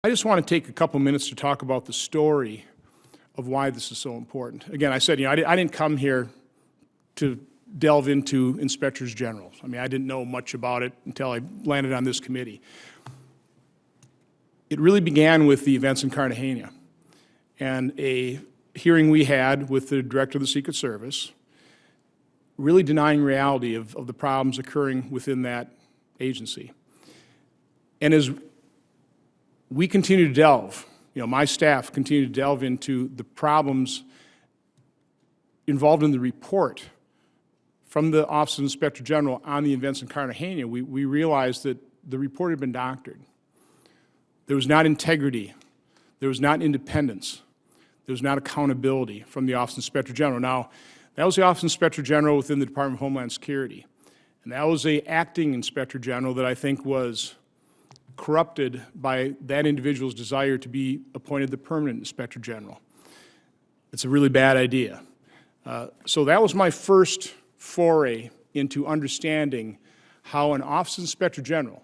I just want to take a couple minutes to talk about the story of why this is so important. Again, I said, I didn't come here to delve into inspectors general. I mean, I didn't know much about it until I landed on this committee. It really began with the events in Cartagena and a hearing we had with the director of the Secret Service, really denying reality of the problems occurring within that agency. And as we continue to delve, my staff continue to delve into the problems involved in the report from the Office of Inspector General on the events in Cartagena, we realized that the report had been doctored. There was not integrity. There was not independence. There was not accountability from the Office of Inspector General. Now, that was the Office of Inspector General within the Department of Homeland Security. And that was an acting Inspector General that I think was corrupted by that individual's desire to be appointed the permanent Inspector General. It's a really bad idea. So that was my first foray into understanding how an Office of Inspector General,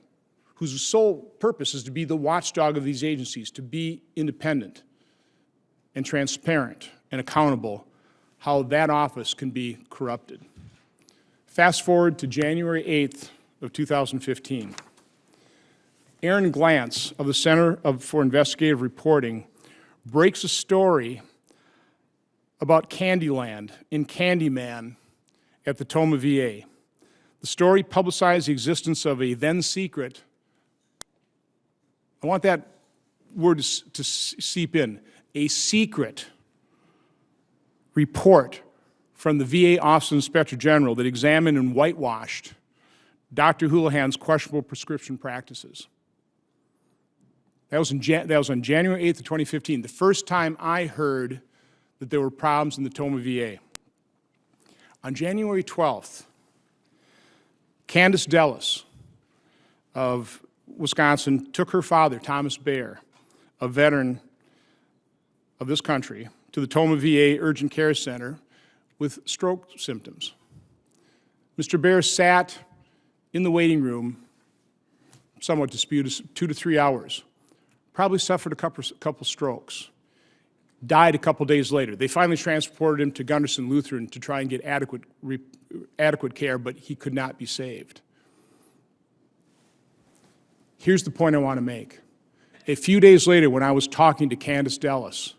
whose sole purpose is to be the watchdog of these agencies, to be independent and transparent and accountable, how that office can be corrupted. Fast forward to January 8th of 2015. Aaron Glantz of the Center for Investigative Reporting breaks a story about Candyland in Candyman at the Toma VA. The story publicized the existence of a then-secret, I want that word to seep in, a secret report from the VA Office of Inspector General that examined and whitewashed Dr. Houlihan's questionable prescription practices. That was on January 8th of 2015, the first time I heard that there were problems in the Toma VA. On January 12th, Candace Dellis of Wisconsin took her father, Thomas Baer, a veteran of this country, to the Toma VA Urgent Care Center with stroke symptoms. Mr. Baer sat in the waiting room, somewhat disputed, 2 to 3 hours, probably suffered a couple strokes, died a couple days later. They finally transported him to Gunderson Lutheran to try and get adequate care, but he could not be saved. Here's the point I want to make. A few days later, when I was talking to Candace Dellis,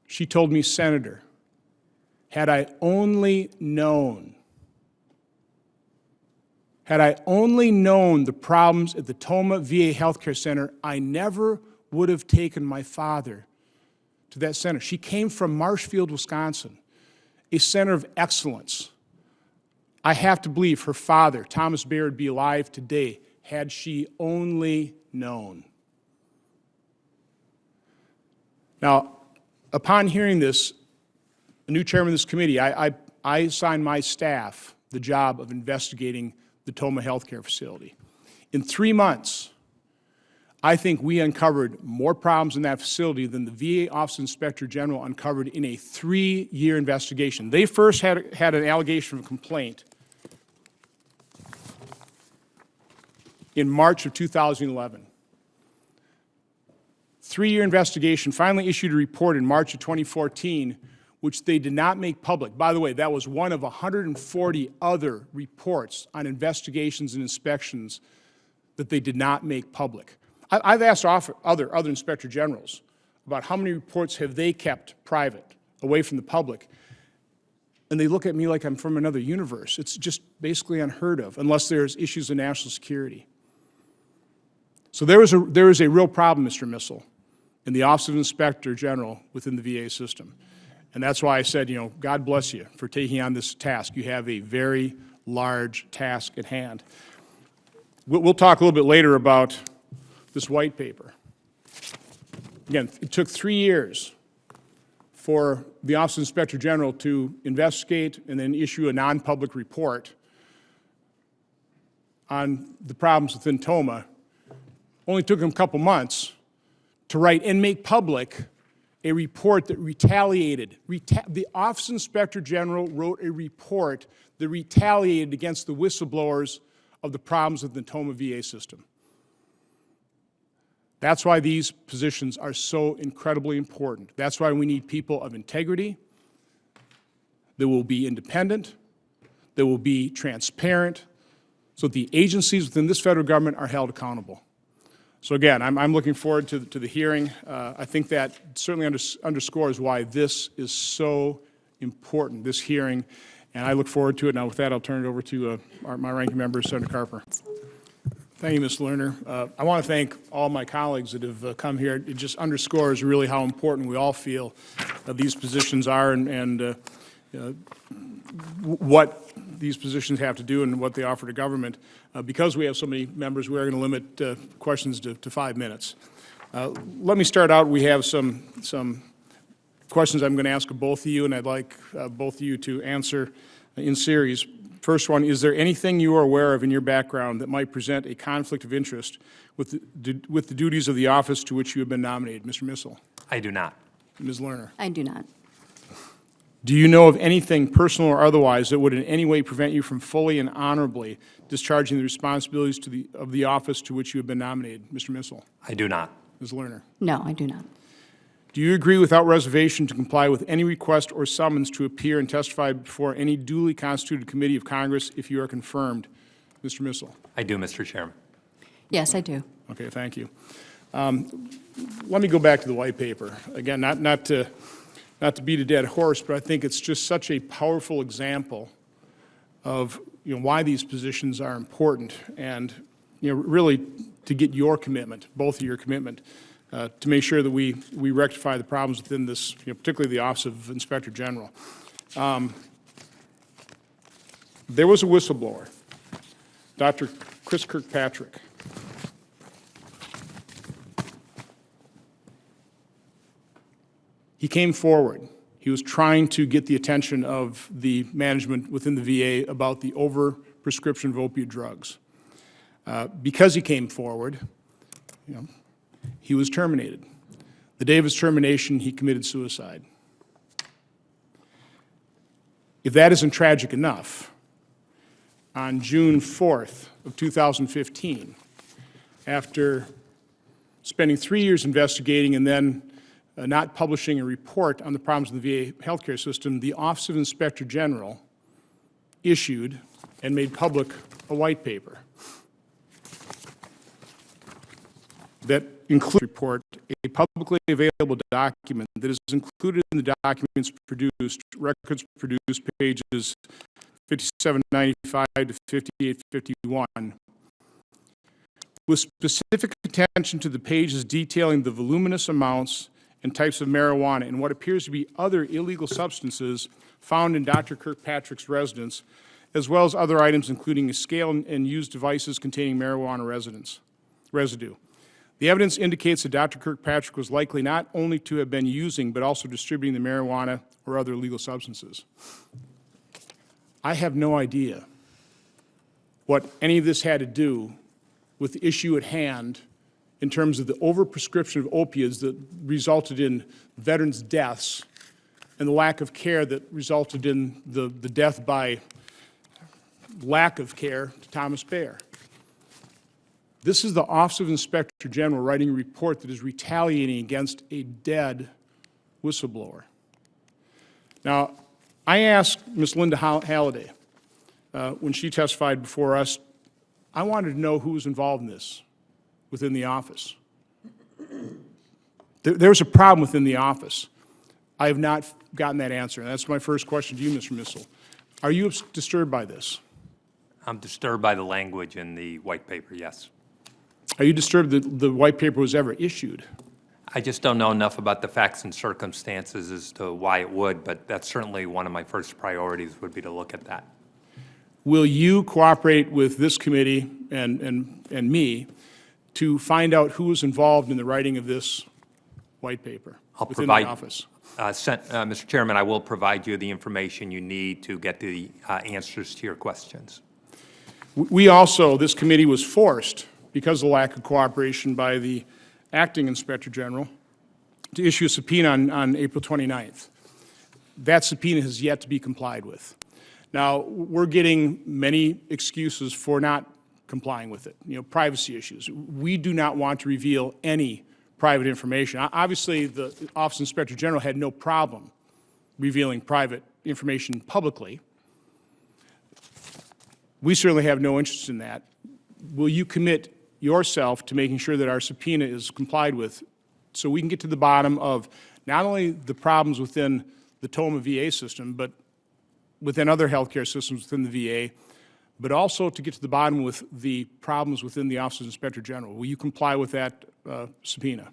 she told me, Senator, had I only known the problems at the Toma VA Healthcare Center, I never would have taken my father to that center. She came from Marshfield, Wisconsin, a center of excellence. I have to believe her father, Thomas Baer, would be alive today had she only known. Now, upon hearing this, the new chairman of this committee, I assigned my staff the job of investigating the Toma Healthcare Facility. In 3 months, I think we uncovered more problems in that facility than the VA Office of Inspector General uncovered in a 3-year investigation. They first had an allegation of complaint in March of 2011. 3-year investigation finally issued a report in March of 2014, which they did not make public. By the way, that was one of 140 other reports on investigations and inspections that they did not make public. I've asked other inspector generals about how many reports have they kept private, away from the public, and they look at me like I'm from another universe. It's just basically unheard of, unless there's issues of national security. So there is a real problem, Mr. Missel, in the Office of Inspector General within the VA system. And that's why I said, God bless you for taking on this task. You have a very large task at hand. We'll talk a little bit later about this white paper. Again, it took 3 years for the Office of Inspector General to investigate and then issue a non-public report on the problems within Toma. Only took them a couple months to write and make public a report that retaliated. The Office of Inspector General wrote a report that retaliated against the whistleblowers of the problems of the Toma VA system. That's why these positions are so incredibly important. That's why we need people of integrity that will be independent, that will be transparent, so that the agencies within this federal government are held accountable. So again, I'm looking forward to the hearing. I think that certainly underscores why this is so important, this hearing, and I look forward to it. Now with that, I'll turn it over to my ranking member, Senator Carper. Thank you, Ms. Lerner. I want to thank all my colleagues that have come here. It just underscores really how important we all feel these positions are and what these positions have to do and what they offer to government. Because we have so many members, we are going to limit questions to 5 minutes. Let me start out. We have some questions I'm going to ask of both of you, and I'd like both of you to answer in series. First one, is there anything you are aware of in your background that might present a conflict of interest with the duties of the office to which you have been nominated? Mr. Missel. I do not. Ms. Lerner. I do not. Do you know of anything personal or otherwise that would in any way prevent you from fully and honorably discharging the responsibilities of the office to which you have been nominated? Mr. Missel. I do not. Ms. Lerner. No, I do not. Do you agree without reservation to comply with any request or summons to appear and testify before any duly constituted committee of Congress if you are confirmed? Mr. Missel. I do, Mr. Chairman. Yes, I do. Okay, thank you. Let me go back to the white paper. Again, not to beat a dead horse, but I think it's just such a powerful example of why these positions are important, and really to get your commitment, both of your commitment, to make sure that we rectify the problems within this, particularly the Office of Inspector General. There was a whistleblower, Dr. Chris Kirkpatrick. He came forward. He was trying to get the attention of the management within the VA about the overprescription of opioid drugs. Because he came forward, he was terminated. The day of his termination, he committed suicide. If that isn't tragic enough, on June 4th of 2015, after spending 3 years investigating and then not publishing a report on the problems in the VA healthcare system, the Office of Inspector General issued and made public a white paper that includes a report, a publicly available document that is included in the documents produced, records produced, pages 5795 to 5851, with specific attention to the pages detailing the voluminous amounts and types of marijuana and what appears to be other illegal substances found in Dr. Kirkpatrick's residence, as well as other items including a scale and used devices containing marijuana residue. The evidence indicates that Dr. Kirkpatrick was likely not only to have been using but also distributing the marijuana or other illegal substances. I have no idea what any of this had to do with the issue at hand in terms of the overprescription of opiates that resulted in veterans' deaths and the lack of care that resulted in the death by lack of care to Thomas Baer. This is the Office of Inspector General writing a report that is retaliating against a dead whistleblower. Now, I asked Ms. Linda Halliday when she testified before us, I wanted to know who was involved in this within the office. There's a problem within the office. I have not gotten that answer, and that's my first question to you, Mr. Missel. Are you disturbed by this? I'm disturbed by the language in the white paper, yes. Are you disturbed that the white paper was ever issued? I just don't know enough about the facts and circumstances as to why it would, but that's certainly one of my first priorities would be to look at that. Will you cooperate with this committee and me to find out who was involved in the writing of this white paper within the office? Mr. Chairman, I will provide you the information you need to get the answers to your questions. We also, this committee was forced, because of the lack of cooperation by the acting Inspector General, to issue a subpoena on April 29th. That subpoena has yet to be complied with. Now, we're getting many excuses for not complying with it. Privacy issues. We do not want to reveal any private information. Obviously, the Office of Inspector General had no problem revealing private information publicly. We certainly have no interest in that. Will you commit yourself to making sure that our subpoena is complied with so we can get to the bottom of not only the problems within the Toma VA system, but within other healthcare systems within the VA, but also to get to the bottom with the problems within the Office of Inspector General? Will you comply with that subpoena?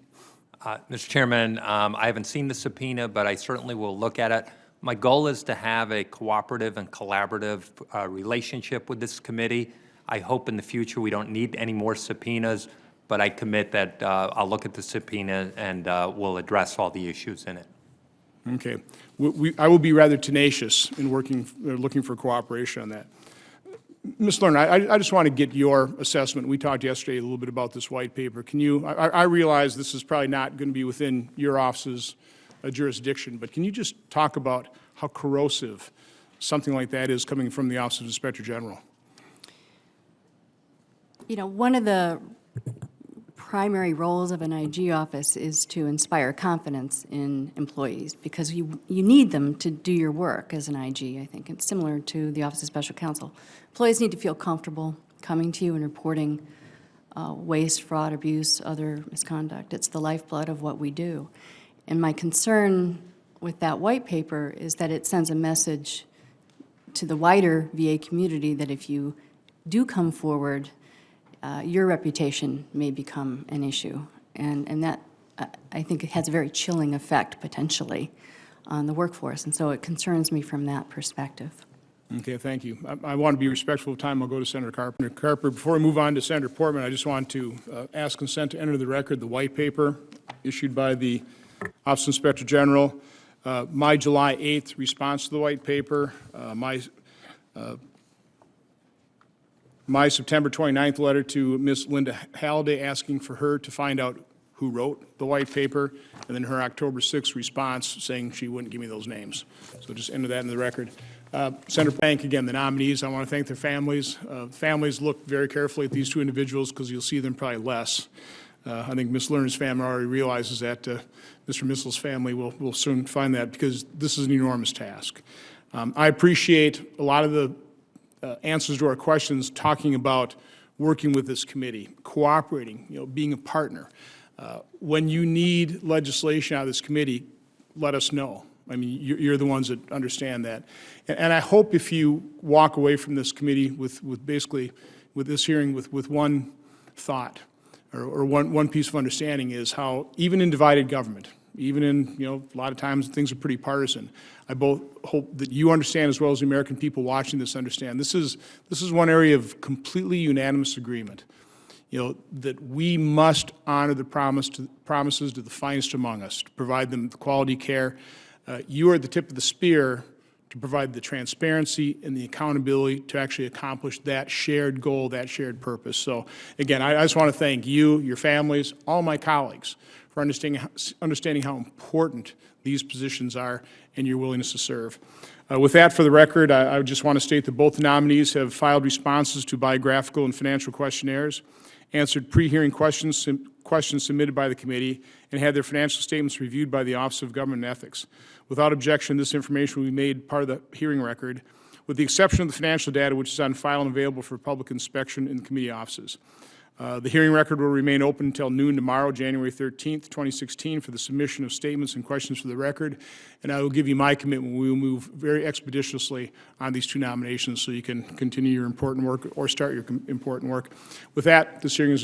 Mr. Chairman, I haven't seen the subpoena, but I certainly will look at it. My goal is to have a cooperative and collaborative relationship with this committee. I hope in the future we don't need any more subpoenas, but I commit that I'll look at the subpoena and we'll address all the issues in it. Okay. I will be rather tenacious in looking for cooperation on that. Ms. Lerner, I just want to get your assessment. We talked yesterday a little bit about this white paper. Can you, I realize this is probably not going to be within your office's jurisdiction, but can you just talk about how corrosive something like that is coming from the Office of Inspector General? One of the primary roles of an IG office is to inspire confidence in employees because you need them to do your work as an IG, I think. It's similar to the Office of Special Counsel. Employees need to feel comfortable coming to you and reporting waste, fraud, abuse, other misconduct. It's the lifeblood of what we do. And my concern with that white paper is that it sends a message to the wider VA community that if you do come forward, your reputation may become an issue. And that, I think, it has a very chilling effect, potentially, on the workforce. And so it concerns me from that perspective. Okay, thank you. I want to be respectful of time. I'll go to Senator Carpenter. Carpenter, before I move on to Senator Portman, I just want to ask consent to enter the record the white paper issued by the Office of Inspector General. My July 8th response to the white paper, my September 29th letter to Ms. Linda Halliday asking for her to find out who wrote the white paper, and then her October 6th response saying she wouldn't give me those names. So just enter that in the record. Senator Plank, again, the nominees, I want to thank their families. Families look very carefully at these two individuals because you'll see them probably less. I think Ms. Lerner's family already realizes that. Mr. Missel's family will soon find that because this is an enormous task. I appreciate a lot of the answers to our questions talking about working with this committee, cooperating, being a partner. When you need legislation out of this committee, let us know. I mean, you're the ones that understand that. And I hope if you walk away from this committee with this hearing with one thought or one piece of understanding is how even in divided government, even in, a lot of times things are pretty partisan. I both hope that you understand as well as the American people watching this understand. This is one area of completely unanimous agreement, that we must honor the promises to the finest among us, to provide them the quality care. You are at the tip of the spear to provide the transparency and the accountability to actually accomplish that shared goal, that shared purpose. So again, I just want to thank you, your families, all my colleagues for understanding how important these positions are and your willingness to serve. With that, for the record, I just want to state that both nominees have filed responses to biographical and financial questionnaires, answered pre-hearing questions submitted by the committee, and had their financial statements reviewed by the Office of Government and Ethics. Without objection, this information will be made part of the hearing record, with the exception of the financial data, which is on file and available for public inspection in the committee offices. The hearing record will remain open until noon tomorrow, January 13th, 2016, for the submission of statements and questions for the record. And I will give you my commitment. We will move very expeditiously on these two nominations so you can continue your important work or start your important work. With that, this hearing is